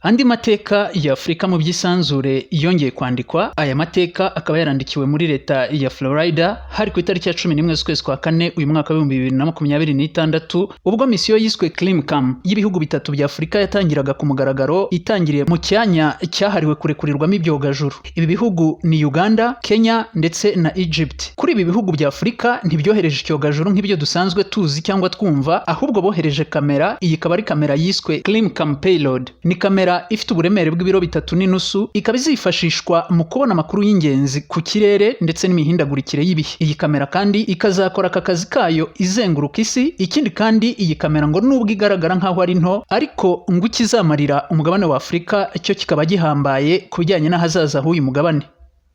Andi mateka ya Afrika mu by'isanzure yongeye kwandikwa. Aya mateka akaba yarandikiwe muri leta ya Florida hari ku itariki ya 11 z'ukwezi kwa kane uyu mwaka wa 2026 ubwo misiyo yiswe CLIMCAM y'ibihugu bitatu bya Afrika yatangiraga ku mugaragaro itangiriye mu cyanya cyahariwe kurekurirwamo ibyogajuru. Ibi bihugu ni Uganda, Kenya ndetse na Egypt. Kuri ibi bihugu bya Afrika ntibyohereje icyogajuru nk'ibyo dusanzwe tuzi cyangwa twumva, ahubwo bohereje kamera. Iyi ikaba ari kamera yiswe CLIMCAM PAYLOAD. Ni kamera ifite uburemere bw'ibiro 3.5, ikaba izifashishwa mu kubona amakuru y'ingenzi ku kirere ndetse n'imihindagurikire y'ibihe. Iyi kamera kandi ikazakora aka kazi kayo izenguruka isi. Ikindi kandi iyi kamera ngo nubwo igaragara nk'aho ari nto, ariko ngo ikizamarira umugabane wa Afrika cyo kikaba gihambaye ku bijyanye n'ahazaza h'uyu mugabane.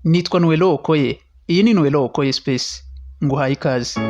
Nitwa Nuello Okoye. Iyi ni Nuello Okoye Space. Nguhaye ikaze.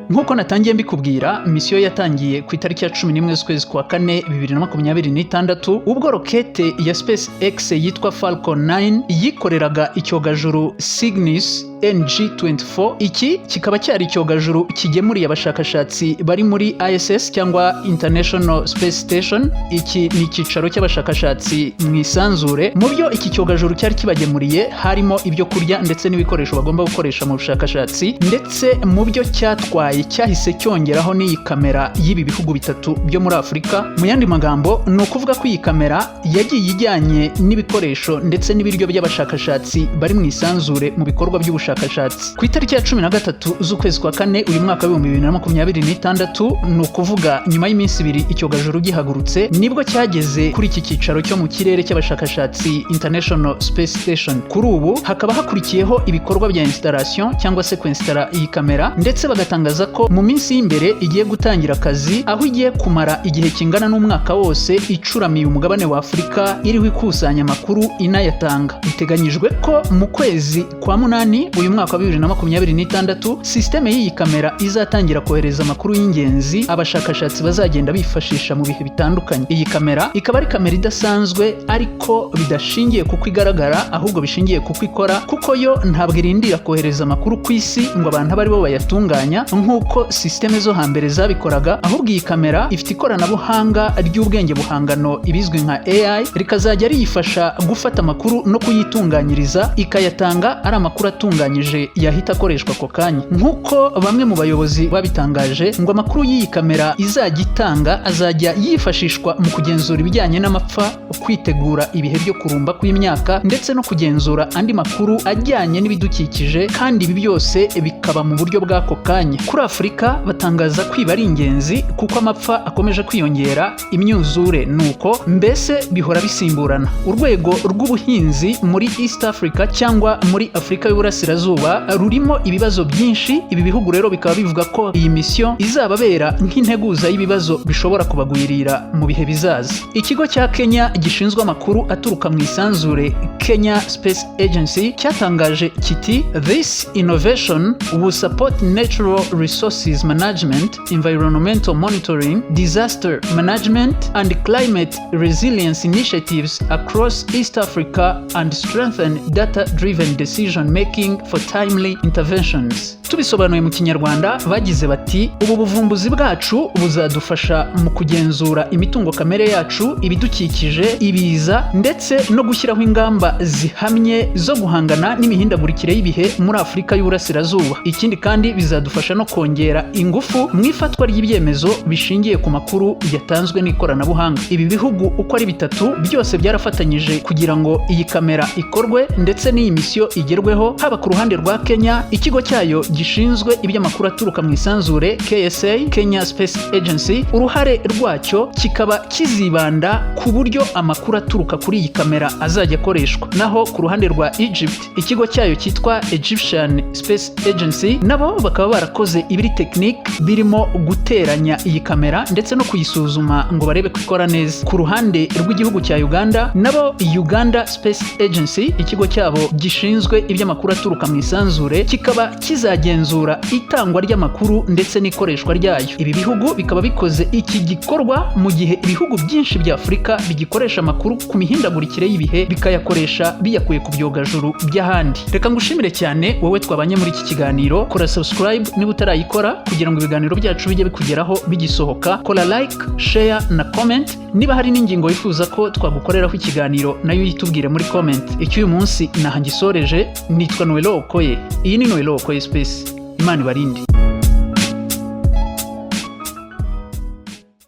Nkuko natangiye mbikubwira, misiyo yatangiye ku itariki ya 11 z'ukwezi kwa kane 2026 ubwo rokete ya SpaceX yitwa Falcon 9 yikoreraga icyogajuru Cygnus NG-24. Iki kikaba cyari icyogajuru kigemuriye abashakashatsi bari muri ISS cyangwa International Space Station. Iki ni icyicaro cy'abashakashatsi mu Isanzure. Mu byo iki cyogajuru cyari kibagemuriye harimo ibyo kurya ndetse n'ibikoresho bagomba gukoresha mu bushakashatsi, ndetse mu byo cyatwaye cyahise cyongeraho n'iyi kamera y'ibi bihugu bitatu byo muri Afrika. Mu yandi magambo ni ukuvuga ko iyi kamera yagiye ijyanye n'ibikoresho ndetse n'ibiryo by'abashakashatsi bari mu Isanzure mu bikorwa by'ubushakashatsi. Ku itariki ya 13 z'ukwezi kwa kane uyu mwaka wa 2026 ni ukuvuga nyuma y'iminsi 2 icyogajuru gihagurutse, nibwo cyageze kuri iki cyicaro cyo mu kirere cy'abashakashatsi International Space Station. Kuri ubu hakaba hakurikiyeho ibikorwa bya installation cyangwa se kwinstara iyi kamera, ndetse bagatangaza ko mu minsi y'imbere igiye gutangira akazi, aho igiye kumara igihe kingana n'umwaka wose icuramiye umugabane wa Afrika iriho ikusanya amakuru inayatanga. Biteganyijwe ko mu kwezi kwa munani uyu mwaka wa 2026 systeme y'iyi kamera izatangira kohereza amakuru y'ingenzi abashakashatsi bazagenda bifashisha mu bihe bitandukanye. Iyi kamera ikaba ari kamera idasanzwe, ariko bidashingiye kuko igaragara, ahubwo bishingiye kuko ikora, kuko yo ntabwo irindira kohereza amakuru ku isi ngo abantu bari bo bayatunganya nk'uko systeme zo hambere zabikoraga. Ahubwo iyi kamera ifite ikoranabuhanga ry'ubwenge buhangano ibizwi nka AI, rikazajya riyifasha gufata amakuru no kuyitunganyiriza ikayatanga ari amakuru atunganyije yahita akoreshwa ako kanya. Nk'uko bamwe mu bayobozi babitangaje, ngo amakuru y'iyi kamera izajya itanga azajya yifashishwa mu kugenzura ibijyanye n'amapfa, kwitegura ibihe byo kurumba kw'imyaka, ndetse no kugenzura andi makuru ajyanye n'ibidukikije, kandi ibi byose bikaba mu buryo bw'ako kanya. Kuri Afrika batangaza kwiba ari ingenzi kuko amapfa akomeje kwiyongera, imyuzure nuko, mbese bihora bisimburana. Urwego rw'ubuhinzi muri East Africa cyangwa muri Afrika y'Uburasirazuba rurimo ibibazo byinshi. Ibi bihugu rero bikaba bivuga ko iyi misiyo izababera nk'integuza y'ibibazo bishobora kubagwirira mu bihe bizaza. Ikigo cya Kenya gishinzwe amakuru aturuka mu Isanzure, Kenya Space Agency, cyatangaje kiti "This innovation will support natural resources management, environmental monitoring, disaster management and climate resilience initiatives across East Africa and strengthen data-driven decision-making for timely interventions." Tubisobanuye mu Kinyarwanda bagize bati ubu buvumbuzi bwacu buzadufasha mu kugenzura imitungo kamere yacu, ibidukikije, ibiza, ndetse no gushyiraho ingamba zihamye zo guhangana n'imihindagurikire y'ibihe muri Afrika y'Uburasirazuba. Ikindi kandi bizadufasha no kongera ingufu mu ifatwa ry'ibyemezo bishingiye ku makuru yatanzwe n'ikoranabuhanga. Ibi bihugu uko ari bitatu byose byarafatanyije kugira ngo iyi kamera ikorwe ndetse n'iyi misiyo igerweho. Haba ku ruhande rwa Kenya, ikigo cyayo gishinzwe iby'amakuru aturuka mu Isanzure, KSA, Kenya Space Agency, uruhare rwacyo kikaba kizibanda ku buryo amakuru aturuka kuri iyi kamera azajya akoreshwa. Naho ku ruhande rwa Egypt, ikigo cyayo cyitwa Egyptian Space Agency, nabo bakaba barakoze ibiri technique birimo guteranya iyi kamera ndetse no kuyisuzuma ngo barebe ko ikora neza. Ku ruhande rw'igihugu cya Uganda, nabo Uganda Space Agency, ikigo cyabo gishinzwe iby'amakuru aturuka bikomoka mu isanzure kikaba kizagenzura itangwa ry'amakuru ndetse n'ikoreshwa ryayo. Ibi bihugu bikaba bikoze iki gikorwa mu gihe ibihugu byinshi bya Afurika bigikoresha amakuru ku mihindagurikire y'ibihe bikayakoresha biyakuye ku byogajuru by'ahandi. Reka ngushimire cyane wowe twabanye muri iki kiganiro. Kora subscribe niba utarayikora kugira ngo ibiganiro byacu bijye bikugeraho bigisohoka. Kora like, share na comment. Niba hari n'ingingo wifuza ko twagukoreraho ikiganiro nayo yitubwire muri comment. Icyo uyu munsi nahangisoreje nitwa Nuello Okoye. Iyi ni Nuello Okoye Space. Imana ibarinde.